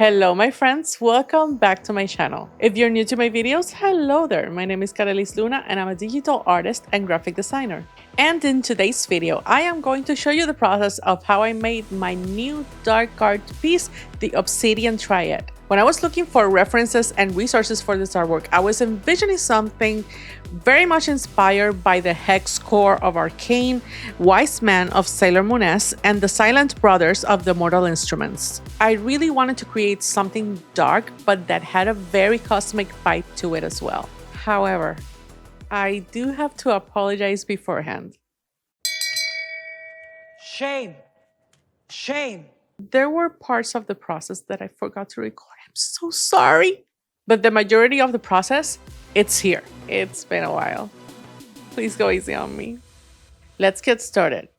Hello my friends, welcome back to my channel. If you're new to my videos, hello there. My name is Carolis Luna and I'm a digital artist and graphic designer. And in today's video, I am going to show you the process of how I made my new dark art piece, the Obsidian Triad. When I was looking for references and resources for this artwork, I was envisioning something very much inspired by the hex core of Arcane, Wise Man of Sailor Moon S, and the Silent Brothers of the Mortal Instruments. I really wanted to create something dark, but that had a very cosmic vibe to it as well. However, I do have to apologize beforehand. Shame. Shame. There were parts of the process that I forgot to record. I'm so sorry. But the majority of the process, it's here. It's been a while. Please go easy on me. Let's get started.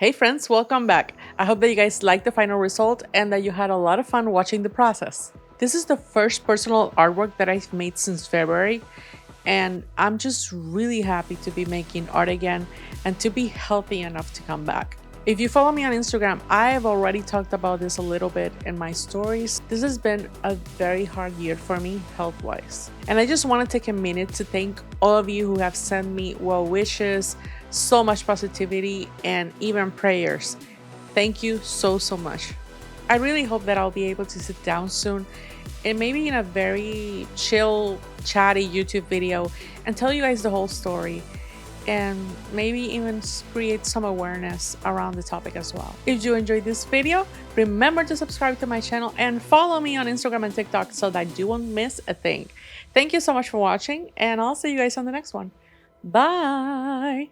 Hey friends, welcome back. I hope that you guys liked the final result and that you had a lot of fun watching the process. This is the first personal artwork that I've made since February, and I'm just really happy to be making art again and to be healthy enough to come back. If you follow me on Instagram, I have already talked about this a little bit in my stories. This has been a very hard year for me health-wise. And I just want to take a minute to thank all of you who have sent me well wishes, so much positivity, and even prayers. Thank you so much. I really hope that I'll be able to sit down soon and maybe in a very chill, chatty YouTube video and tell you guys the whole story, and maybe even create some awareness around the topic as well. If you enjoyed this video, remember to subscribe to my channel and follow me on Instagram and TikTok so that you won't miss a thing. Thank you so much for watching, and I'll see you guys on the next one. Bye!